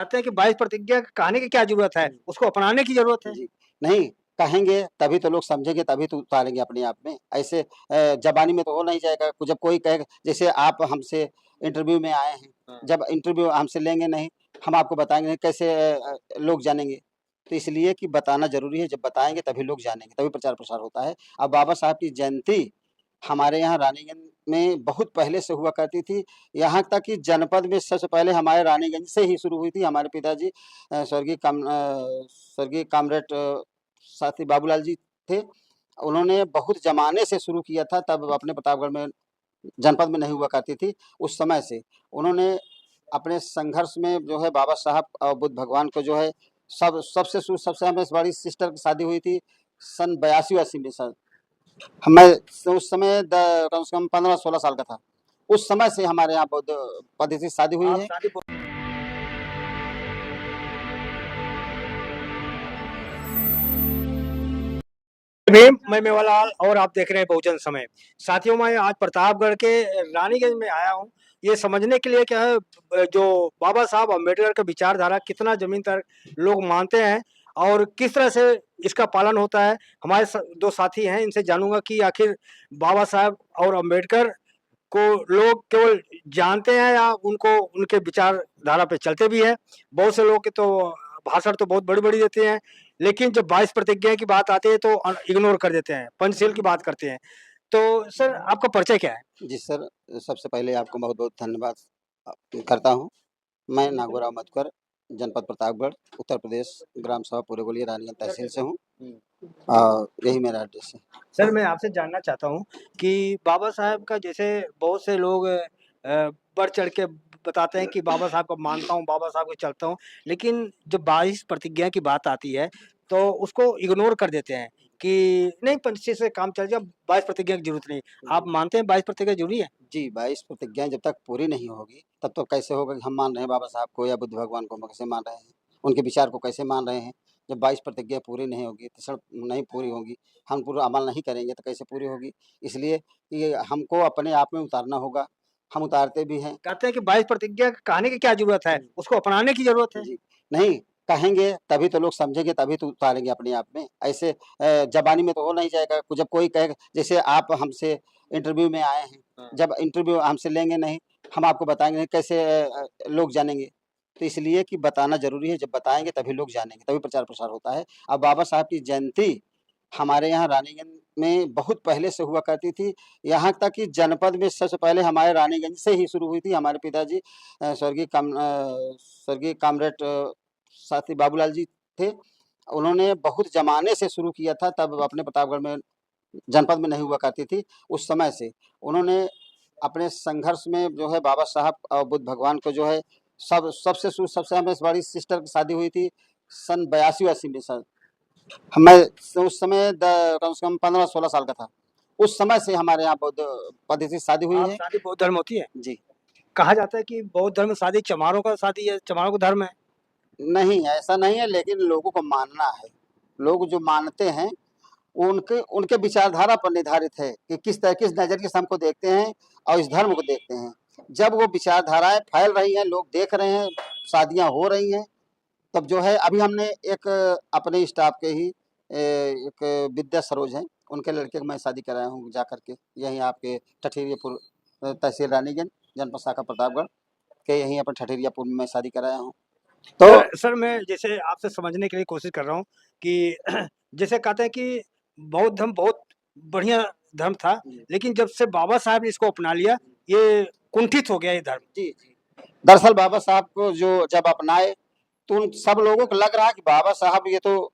कहते हैं कि 22 प्रतिज्ञा कहने की क्या ज़रूरत है? उसको अपनाने की ज़रूरत है। जी, नहीं कहेंगे तभी तो लोग समझेंगे, तभी तो उतारेंगे अपने आप में। ऐसे ज़बानी में तो हो नहीं जाएगा। जब कोई कहेगा जैसे आप हमसे इंटरव्यू में आए हैं, हाँ। जब इंटरव्यू हमसे लेंगे नहीं, हम आपको बताएँगे नहीं कैसे लोग जानेंगे? तो इसलिए कि बताना ज़रूरी है, जब बताएँगे तभी लोग जानेंगे, तभी प्रचार-प्रसार होता है। अब बाबा साहब की जयंती हमारे यहाँ रानीगंज में बहुत पहले से हुआ करती थी, यहाँ तक कि जनपद में सबसे पहले हमारे रानीगंज से ही शुरू हुई थी। हमारे पिताजी स्वर्गीय कॉमरेड साथी बाबूलाल जी थे। उन्होंने बहुत ज़माने से शुरू किया था, तब अपने प्रतापगढ़ में जनपद में नहीं हुआ करती थी, उस समय से। उन्होंने अपने संघर्ष में जो है बाबा साहब और बुद्ध भगवान को जो है सबसे हमें बड़ी सिस्टर की शादी हुई थी सन 82-80 में सर। मैं उस समय कम से कम 15-16 साल का था। उस समय से हमारे यहाँ बौद्ध पद्धति से शादी हुई आप है। शादी भीम, मैं मेवालाल और आप देख रहे हैं बहुजन समय। साथियों, मैं आज प्रतापगढ़ के रानीगंज में आया हूँ, ये समझने के लिए क्या है जो बाबा साहब अम्बेडकर का विचारधारा कितना ज़मीन तक लोग मानते हैं और किस तरह से इसका पालन होता है। हमारे 2 साथी हैं, इनसे जानूँगा कि आखिर बाबा साहब और अम्बेडकर को लोग केवल जानते हैं या उनको उनके विचारधारा पे चलते भी हैं। बहुत से लोग के तो भाषण तो बहुत बड़ी-बड़ी देते हैं, लेकिन जब 22 प्रतिज्ञा की बात आती है तो इग्नोर कर देते हैं, पंचशील की बात करते हैं। तो सर आपका परिचय क्या है? जी सर, सबसे पहले आपको बहुत-बहुत धन्यवाद करता हूँ। मैं नागोराव मधुकर, जनपद प्रतापगढ़, उत्तर प्रदेश, ग्राम सभा पूरे गोलिया रानीगंज तहसील से हूँ। यही मेरा एड्रेस है। सर मैं आपसे जानना चाहता हूँ कि बाबा साहब का जैसे बहुत से लोग बढ़ चढ़ के बताते हैं कि बाबा साहब को मानता हूँ, बाबा साहब को चलता हूँ, लेकिन जब 22 प्रतिज्ञा की बात आती है, तो उसको इग्नोर कर देते हैं कि नहीं पंचशील से काम चल जाए, 22 प्रतिज्ञा की ज़रूरत नहीं। आप मानते हैं 22 प्रतिज्ञा ज़रूरी है? जी, 22 प्रतिज्ञाएँ जब तक पूरी नहीं होगी, तब तो कैसे होगा कि हम मान रहे हैं बाबा साहब को या बुद्ध भगवान को हम कैसे मान रहे हैं? उनके विचार को कैसे मान रहे हैं? जब 22 प्रतिज्ञा पूरी नहीं होगी, तसड़ नहीं पूरी होंगी, हम पूरा अमल नहीं करेंगे तो कैसे पूरी होगी? इसलिए ये हमको अपने आप में उतारना होगा, हम उतारते भी हैं। कहते हैं कि 22 प्रतिज्ञा कहने की क्या ज़रूरत है? उसको अपनाने की ज़रूरत है। जी, नहीं कहेंगे तभी तो लोग समझेंगे, तभी तो उतारेंगे अपने आप में। ऐसे ज़बानी में तो हो नहीं जाएगा। जब कोई कहेगा जैसे आप हमसे इंटरव्यू में आए हैं, हाँ। जब इंटरव्यू हमसे लेंगे नहीं, हम आपको बताएँगे नहीं कैसे लोग जानेंगे? तो इसलिए कि बताना ज़रूरी है, जब बताएँगे तभी लोग जानेंगे, तभी प्रचार-प्रसार होता है। अब बाबा साहब की जयंती हमारे यहाँ रानीगंज में बहुत पहले से हुआ करती थी, यहाँ तक कि जनपद में सबसे पहले हमारे रानीगंज से ही शुरू हुई थी। हमारे पिताजी स्वर्गीय कॉमरेड साथी बाबूलाल जी थे। उन्होंने बहुत ज़माने से शुरू किया था, तब अपने प्रतापगढ़ में जनपद में नहीं हुआ करती थी, उस समय से। उन्होंने अपने संघर्ष में जो है बाबा साहब और बुद्ध भगवान को जो है सबसे हमें बड़ी सिस्टर की शादी हुई थी सन 82-80 में सर। मैं उस समय कम से कम 15-16 साल का था। उस समय से हमारे यहाँ बौद्ध पद्धति से शादी हुई आप है। शादी बौद्ध धर्म होती है? जी। कहा जाता है कि बौद्ध धर्म में शादी चमारों का शादी है, चमारों का धर्म है। नहीं, ऐसा नहीं है लेकिन लोगों को मानना है। लोग जो मानते हैं, उनके उनके विचारधारा पर निर्धारित है कि किस नज़रिए से हमको देखते हैं और इस धर्म को देखते हैं। जब वो विचारधाराएँ फैल रही हैं, लोग देख रहे हैं, शादियाँ हो रही हैं, तब जो है अभी हमने एक अपने स्टाफ के ही एक विद्या सरोज हैं, उनके लड़के को मैं शादी कराया हूँ जा कर के, यहीं आपके ठठेरियापुर तहसील रानीगंज, जनपद शाखा प्रतापगढ़ के यहीं अपन ठठेरियापुर में मैं शादी कराया हूँ। तो सर मैं जैसे आपसे समझने के लिए कोशिश कर रहा हूँ कि जैसे कहते हैं कि बौद्ध धर्म बहुत बढ़िया धर्म था, लेकिन जब से बाबा साहब ने इसको अपना लिया, ये कुंठित हो गया ये धर्म। जी, जी। दरअसल बाबा साहब को जो जब अपनाए, तो उन सब लोगों को लग रहा है कि बाबा साहब ये तो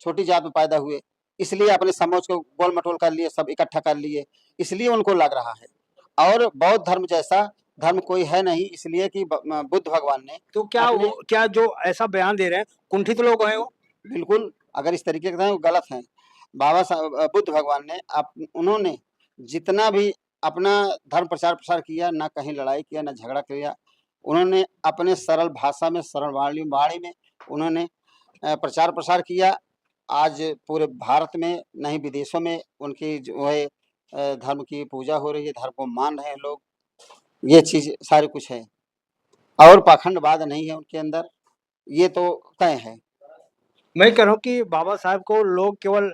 छोटी जात में पैदा हुए, इसलिए अपने समाज को गोल-मटोल कर लिए, सब इकट्ठा कर लिए, इसलिए उनको लग रहा है। और बौद्ध धर्म जैसा धर्म कोई है नहीं, इसलिए कि बुद्ध भगवान ने तो क्या अपने वो क्या जो ऐसा बयान दे रहे हैं, कुंठित लोग हैं वो? बिल्कुल, अगर इस तरीके से हैं, वो गलत हैं। बाबा साहब बुद्ध भगवान ने उन्होंने जितना भी अपना धर्म प्रचार-प्रसार किया, ना कहीं लड़ाई किया, ना झगड़ा किया। उन्होंने अपने सरल भाषा में, सरल वाणी में उन्होंने प्रचार-प्रसार किया। आज पूरे भारत में, नहीं विदेशों में उनकी जो है धर्म की पूजा हो रही है, धर्म को मान रहे हैं लोग। ये चीज़ सारी कुछ है और पाखंडवाद नहीं है उनके अंदर। ये तो तय है। मैं कह रहा हूँ कि बाबा साहब को लोग केवल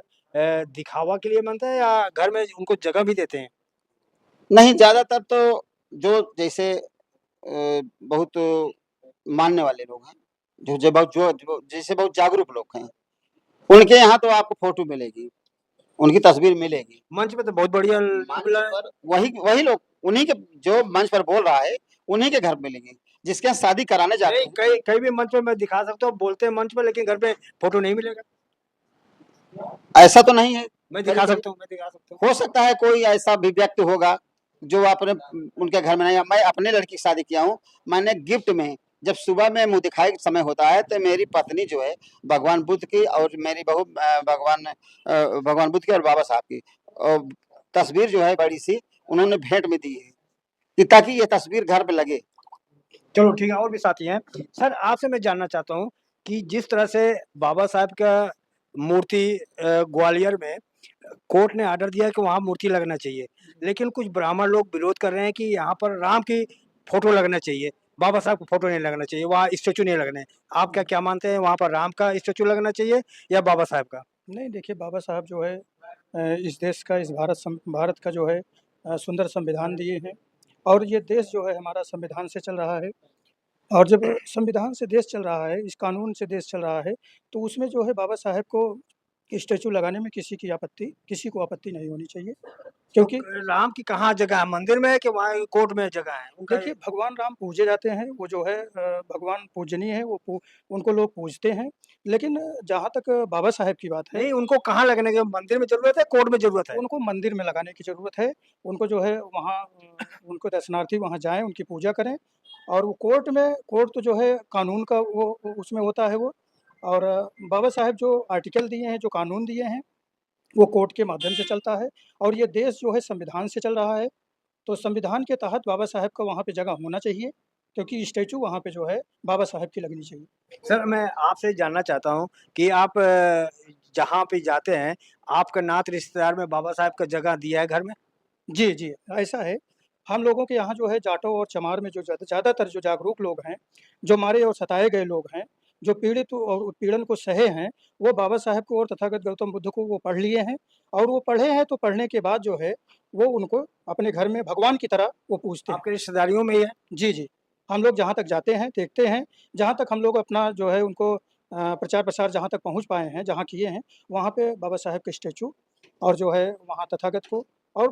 दिखावा के लिए मानते हैं या घर में उनको जगह भी देते हैं? नहीं, ज़्यादातर तो जो जैसे बहुत मानने वाले लोग हैं, जो जैसे बहुत जागरूक लोग हैं, उनके यहाँ तो आपको फ़ोटो मिलेगी, उनकी तस्वीर मिलेगी। मंच पे तो बहुत बढ़िया मंच मिला है। पर वही वही लोग, उन्हीं के जो मंच पर बोल रहा है, उन्हीं के घर मिलेंगे, जिसके यहाँ शादी कराने जाते नहीं, हैं। कई कई भी मंच पे मैं दिखा सकता हूँ, बोलते हैं मंच पे, लेकिन घर पे फ़ोटो नहीं मिलेगा। ऐसा तो नहीं है, मैं दिखा करीब-करीब सकता हूँ, मैं दिखा सकता हूँ। हो सकता है कोई ऐसा भी व्यक्ति होगा, जो अपने उनके घर में नहीं है। मैं अपने लड़की की शादी किया हूँ, मैंने गिफ्ट में जब सुबह में मुँह दिखाई का समय होता है, तो मेरी पत्नी जो है, भगवान बुद्ध की और मेरी बहू भगवान बुद्ध की और बाबा साहब की तस्वीर जो है बड़ी-सी, उन्होंने भेंट में दी है, कि ताकि ये तस्वीर घर पे लगे। चलो ठीक है, और भी साथी हैं। सर, आपसे मैं जानना चाहता हूँ कि जिस तरह से बाबा साहब का मूर्ति ग्वालियर में कोर्ट ने ऑर्डर दिया है कि वहाँ मूर्ति लगना चाहिए, लेकिन कुछ ब्राह्मण लोग विरोध कर रहे हैं कि यहाँ पर राम की फ़ोटो लगना चाहिए, बाबा साहब का फ़ोटो नहीं लगना चाहिए, वहाँ स्टैच्यू नहीं लगने। आप क्या मानते हैं, वहाँ पर राम का स्टैच्यू लगना चाहिए या बाबा साहब का? नहीं देखिए, बाबा साहब जो है इस देश का, इस भारत का जो है सुंदर संविधान दिए हैं, और ये देश जो है हमारा संविधान से चल रहा है। और जब संविधान से देश चल रहा है, इस कानून से देश चल रहा है, तो उसमें जो है बाबा साहब को स्टैच्यू लगाने में किसी को आपत्ति नहीं होनी चाहिए, तो क्योंकि राम की कहाँ जगह है, मंदिर में है कि वहाँ कोर्ट में जगह है? उनका देखिए, भगवान राम पूजे जाते हैं, वो जो है भगवान पूजनीय है, उनको लोग पूजते हैं। लेकिन जहाँ तक बाबा साहब की बात है, नहीं, उनको कहाँ लगने की, मंदिर में ज़रूरत है, कोर्ट में ज़रूरत है? उनको मंदिर में लगाने की ज़रूरत है। उनको जो है वहाँ उनको दर्शनार्थी वहाँ जाएँ, उनकी पूजा करें, और वो कोर्ट तो जो है कानून का वो उसमें होता है वो। और बाबा साहब जो आर्टिकल दिए हैं, जो कानून दिए हैं, वो कोर्ट के माध्यम से चलता है, और ये देश जो है संविधान से चल रहा है। तो संविधान के तहत बाबा साहब का वहाँ पे जगह होना चाहिए, क्योंकि स्टैच्यू वहाँ पे जो है बाबा साहब की लगनी चाहिए। सर, मैं आपसे जानना चाहता हूँ कि आप जहाँ पे जाते हैं, आपका नात रिश्तेदार में बाबा साहब का जगह दिया है घर में? जी, जी, ऐसा है। हम लोगों के यहाँ जो है जाटों और चमार में जो ज़्यादातर जो जागरूक लोग हैं, जो मारे और सताए गए लोग हैं, जो पीड़ित और उत्पीड़न को सहे हैं, वो बाबा साहब को और तथागत गौतम बुद्ध को वो पढ़ लिए हैं, और वो पढ़े हैं, तो पढ़ने के बाद जो है, वो उनको अपने घर में भगवान की तरह वो पूजते हैं। आपके रिश्तेदारियों में ही है? जी, जी। हम लोग जहाँ तक जाते हैं, देखते हैं, जहाँ तक हम लोग अपना जो है उनको प्रचार-प्रसार जहाँ तक पहुँच पाए हैं, जहाँ किए हैं, वहाँ पे बाबा साहब के स्टैच्यू, और जो है वहाँ तथागत को और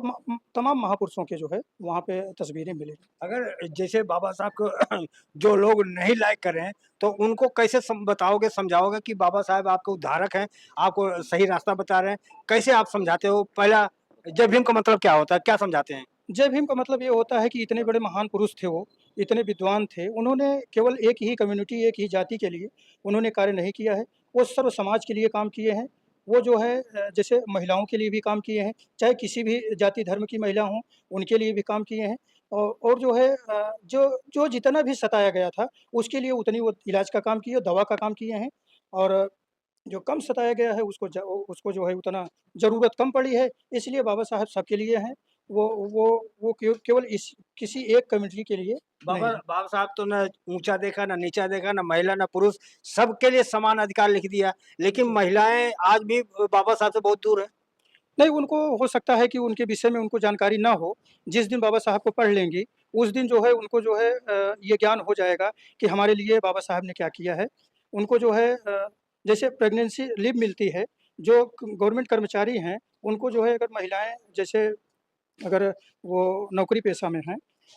तमाम महापुरुषों के जो है वहाँ पे तस्वीरें मिलेंगी। अगर जैसे बाबा साहब को जो लोग नहीं लाइक कर रहे हैं, तो उनको कैसे बताओगे, समझाओगे कि बाबा साहब आपके उद्धारक हैं, आपको सही रास्ता बता रहे हैं? कैसे आप समझाते हो? पहला जय भीम का मतलब क्या होता है? क्या समझाते हैं? जय भीम का मतलब ये होता है कि इतने बड़े महान पुरुष थे वो, इतने विद्वान थे, उन्होंने केवल एक ही कम्युनिटी, एक ही जाति के लिए उन्होंने कार्य नहीं किया है, वो सर्व समाज के लिए काम किए हैं। वो जो है जैसे महिलाओं के लिए भी काम किए हैं, चाहे किसी भी जाति धर्म की महिला हों, उनके लिए भी काम किए हैं। और जो है जो जो जितना भी सताया गया था, उसके लिए उतनी वो इलाज का काम किए, दवा का काम किए हैं। और जो कम सताया गया है उसको जो है उतना ज़रूरत कम पड़ी है, इसलिए बाबा साहब सबके लिए हैं। वो वो वो केवल इस किसी एक कम्युनिटी के लिए नहीं है। बाबा साहब तो ना ऊँचा देखा, ना नीचा देखा, ना महिला, ना पुरुष, सबके लिए समान अधिकार लिख दिया। लेकिन महिलाएँ आज भी बाबा साहब से बहुत दूर हैं। नहीं, उनको हो सकता है कि उनके विषय में उनको जानकारी ना हो। जिस दिन बाबा साहब को पढ़ लेंगी, उस दिन जो है उनको जो है ये ज्ञान हो जाएगा कि हमारे लिए बाबा साहब ने क्या किया है। उनको जो है जैसे प्रेग्नेंसी लीव मिलती है, जो गवर्नमेंट कर्मचारी हैं, उनको जो है अगर महिलाएँ जैसे अगर वो नौकरी पेशा में हैं,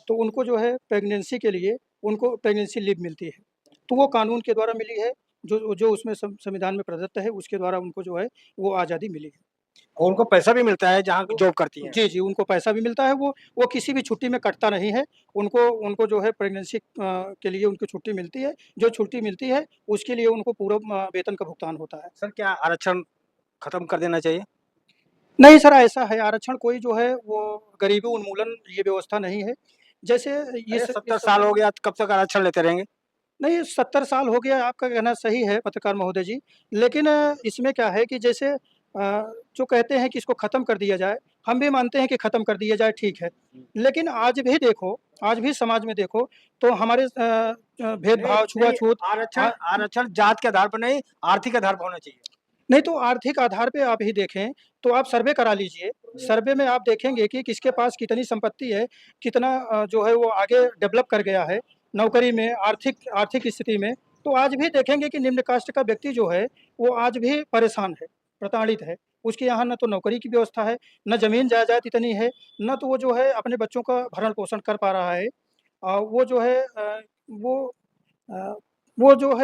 तो उनको जो है प्रेगनेंसी के लिए उनको प्रेगनेंसी लीव मिलती है। तो वो कानून के द्वारा मिली है, जो जो उसमें संविधान में प्रदत्त है, उसके द्वारा उनको जो है वो आज़ादी मिली है। और उनको पैसा भी मिलता है जहाँ वो जॉब करती हैं। जी, जी, उनको पैसा भी मिलता है, वो किसी भी छुट्टी में कटता नहीं है। उनको उनको जो है प्रेगनेंसी के लिए उनको छुट्टी मिलती है, जो छुट्टी मिलती है, उसके लिए उनको पूरा वेतन का भुगतान होता है। सर, क्या आरक्षण खत्म कर देना चाहिए? नहीं सर, ऐसा है, आरक्षण कोई जो है वो गरीबी उन्मूलन ये व्यवस्था नहीं है। जैसे अरे इस 70 साल समय हो गया, तो कब तक आरक्षण लेते रहेंगे? नहीं, 70 साल हो गया, आपका कहना सही है पत्रकार महोदय जी। लेकिन इसमें क्या है कि जैसे जो कहते हैं कि इसको ख़त्म कर दिया जाए, हम भी मानते हैं कि ख़त्म कर दिया जाए, ठीक है। लेकिन आज भी देखो, आज भी समाज में देखो तो हमारे भेदभाव, नहीं, छुआ-छूत आरक्षण आ आरक्षण जात के आधार पर नहीं, आर्थिक आधार पर होना चाहिए। नहीं तो आर्थिक आधार पे आप ही देखें, तो आप सर्वे करा लीजिए। सर्वे में आप देखेंगे कि किसके पास कितनी संपत्ति है, कितना जो है वो आगे डेवलप कर गया है, नौकरी में, आर्थिक आर्थिक स्थिति में। तो आज भी देखेंगे कि निम्न कास्ट का व्यक्ति जो है, वो आज भी परेशान है, प्रताड़ित है। उसके यहाँ ना तो नौकरी की व्यवस्था है, ना ज़मीन जायदाद इतनी है, ना तो वो जो है अपने बच्चों का भरण-पोषण कर पा रहा है। वो जो है अ, वो जो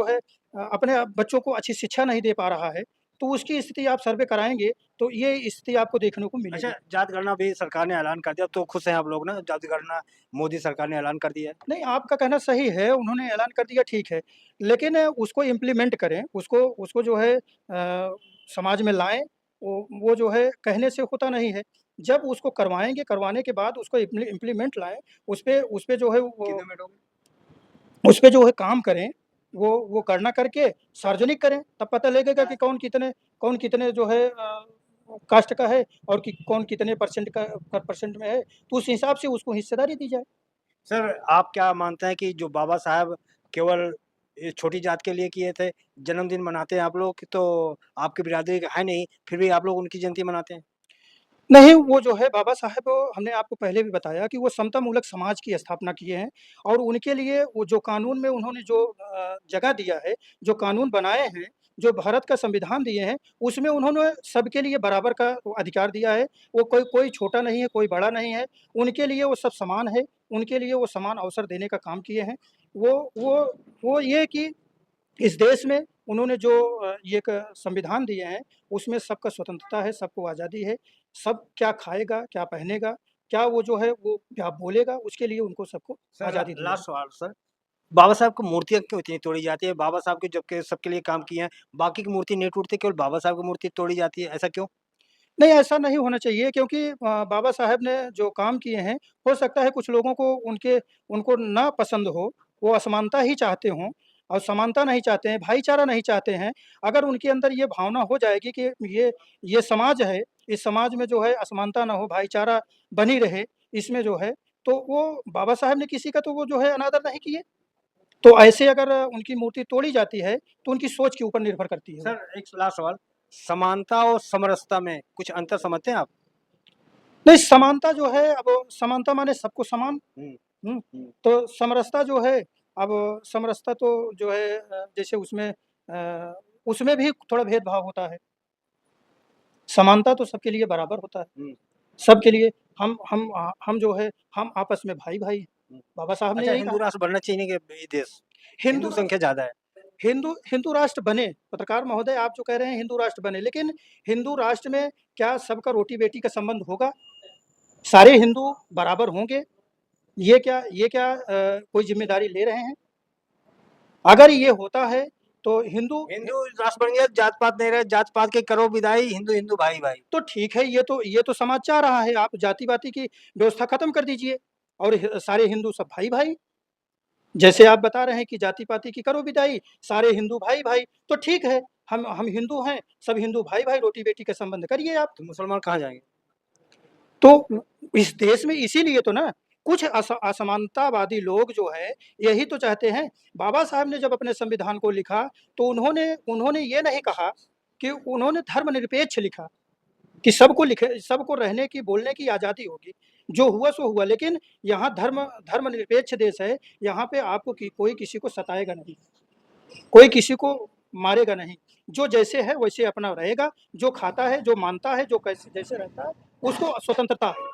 है अपने बच्चों को अच्छी शिक्षा नहीं दे पा रहा है, तो उसकी स्थिति आप सर्वे कराएँगे, तो ये स्थिति आपको देखने को अच्छा, मिलेगी। जातगणना भी सरकार ने ऐलान कर दिया, तो खुश हैं आप लोग ना? जातगणना मोदी सरकार ने ऐलान कर दिया है। नहीं, आपका कहना सही है, उन्होंने ऐलान कर दिया ठीक है, लेकिन उसको इम्प्लीमेंट करें, उसको उसको जो है समाज में लाएँ, वो जो है कहने से होता नहीं है। जब उसको करवाएँगे, करवाने के बाद उसको इम्प्लीमेंट लाएँ, उसपे जो है वो कितने मिनट हो गए? उसपे जो है काम करें, वो गणना करके सार्वजनिक करें, तब पता लगेगा कि कौन कितने जो है कास्ट का है और कि कौन कितने परसेंट में है, तो उस हिसाब से उसको हिस्सेदारी दी जाए। सर, आप क्या मानते हैं कि जो बाबा साहब केवल छोटी जात के लिए किए थे, जन्मदिन मनाते हैं आप लोग, तो आपकी बिरादरी का है नहीं, फिर भी आप लोग उनकी जयंती मनाते हैं? नहीं, वो जो है बाबा साहब हमने आपको पहले भी बताया कि वो समतामूलक समाज की स्थापना किए हैं और उनके लिए वो जो कानून में उन्होंने जो जगह दिया है, जो कानून बनाए हैं, जो भारत का संविधान दिए हैं, उसमें उन्होंने सबके लिए बराबर का वो अधिकार दिया है। वो कोई कोई छोटा नहीं है, कोई बड़ा नहीं है, उनके लिए वो सब समान है, उनके लिए वो समान अवसर देने का काम किए हैं। वो वो वो ये कि इस देश में उन्होंने जो ये एक संविधान दिए हैं, उसमें सबका स्वतंत्रता है, सबको आज़ादी है, सब क्या खाएगा, क्या पहनेगा, क्या वो जो है वो क्या बोलेगा, उसके लिए उनको सबको सर, आज़ादी दी है। लास्ट सवाल सर, बाबा साहब की मूर्तियाँ क्यों इतनी तोड़ी जाती है? बाबा साहब के जबकि सबके लिए काम किए हैं, बाकी की मूर्ति नहीं टूटती, केवल बाबा साहब की मूर्ति तोड़ी जाती है, ऐसा क्यों? नहीं, ऐसा नहीं होना चाहिए क्योंकि बाबा साहब ने जो काम किए हैं, हो सकता है कुछ लोगों को उनको ना पसंद हो, वो असमानता ही चाहते हों और समानता नहीं चाहते हैं, भाईचारा नहीं चाहते हैं। अगर उनके अंदर ये भावना हो जाएगी कि ये समाज है, इस समाज में जो है असमानता ना हो, भाईचारा बनी रहे, इसमें जो है, तो वो बाबा साहब ने किसी का तो वो जो है अनादर नहीं किए। तो ऐसे अगर उनकी मूर्ति तोड़ी जाती है, तो उनकी सोच के ऊपर निर्भर करती है वो। सर, एक लास्ट सवाल, समानता और समरसता में कुछ अंतर समझते हैं आप? नहीं, समानता जो है अब समानता माने सबको समान। हुँ, हुँ, हुँ। तो समरसता जो है, अब समरसता तो जो है जैसे उसमें भी थोड़ा भेदभाव होता है। समानता तो सबके लिए बराबर होता है। हुँ, सबके लिए हम जो है, हम आपस में भाई-भाई हैं। हुँ। बाबा साहब ने अच्छा, यही हिंदू कहा। राष्ट्र बनना चाहिए कि ये देश? हिंदू हिंदू संख्या ज़्यादा है। हिंदू हिंदू राष्ट्र बने, पत्रकार महोदय आप जो कह रहे हैं हिंदू राष्ट्र बने, लेकिन हिंदू राष्ट्र में क्या सबका रोटी-बेटी का संबंध होगा? सारे हिंदू बराबर होंगे? ये क्या कोई ज़िम्मेदारी ले रहे हैं? अगर ये होता है, तो हिंदू राष्ट्र बन गया, जात-पात नहीं रहे, जात-पात के करो विदाई, हिंदू-हिंदू भाई-भाई। तो ठीक है, ये तो समाज चाह रहा है, आप जाति-वाति की व्यवस्था खत्म कर दीजिए और सारे हिंदू सब भाई-भाई। जैसे आप बता रहे हैं कि जाति-पाति की करो विदाई, सारे हिंदू भाई-भाई, तो ठीक है, हम हिंदू हैं, सब हिंदू भाई-भाई, रोटी-बेटी का संबंध करिए आप। तो मुसलमान कहाँ जाएँगे? तो इस देश में इसीलिए तो ना, कुछ असमानतावादी लोग जो है, यही तो चाहते हैं। बाबा साहब ने जब अपने संविधान को लिखा, तो उन्होंने उन्होंने ये नहीं कहा कि उन्होंने धर्मनिरपेक्ष लिखा। कि सबको रहने की, बोलने की आज़ादी होगी। जो हुआ सो हुआ, लेकिन यहाँ धर्मनिरपेक्ष देश है, यहाँ पे आपको कोई किसी को सताएगा नहीं, कोई किसी को मारेगा नहीं। जो जैसे है वैसे अपना रहेगा, जो खाता है, जो मानता है, जो कैसे जैसे रहता है, उसको स्वतंत्रता है।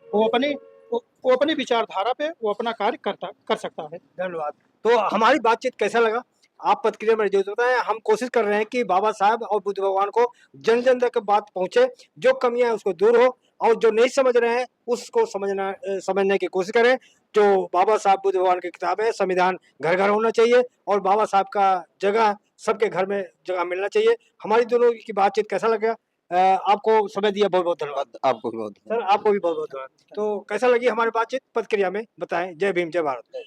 वो अपनी वो अपनी विचारधारा पे वो अपना कार्य कर सकता है। धन्यवाद। तो हमारी बातचीत कैसा लगा? आप प्रतिक्रिया में ज़रूर बताएँ। हम कोशिश कर रहे हैं कि बाबा साहब और बुद्ध भगवान को जन-जन तक बात पहुँचे, जो कमियाँ हैं उसको दूर हो और जो नहीं समझ रहे हैं उसको समझने की कोशिश करें। जो बाबा साहब बुद्ध भगवान की किताब है, संविधान घर-घर होना चाहिए और बाबा साहब का जगह सबके घर में जगह मिलना चाहिए। हमारी दोनों की बातचीत कैसा लगा? आपको समय दिया बहुत-बहुत धन्यवाद। आपको भी बहुत सर, आपको भी बहुत-बहुत धन्यवाद। तो कैसा लगी हमारी बातचीत? प्रतिक्रिया में बताएँ। जय भीम, जय भारत।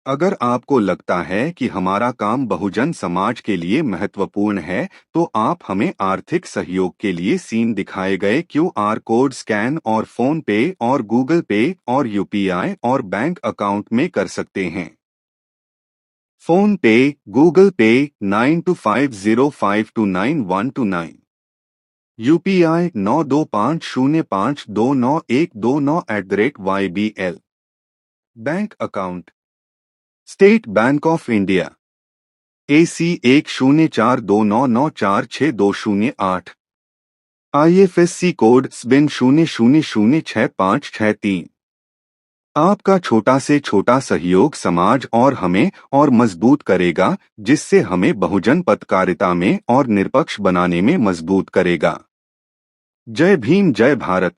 अगर आपको लगता है कि हमारा काम बहुजन समाज के लिए महत्वपूर्ण है, तो आप हमें आर्थिक सहयोग के लिए सीन दिखाए गए QR कोड स्कैन और फोन पे और गूगल पे और UPI और बैंक अकाउंट में कर सकते हैं। फोन पे, गूगल पे 9250529129, UPI 9250529129@YBL। Bank account state bank of India AC 104299462008, IFSC code SBIN 00066563। आपका छोटा से छोटा सहयोग समाज और हमें और मजबूत करेगा, जिससे हमें बहुजन पत्रकारिता में और निष्पक्ष बनाने में मजबूत करेगा। जय भीम, जय भारत।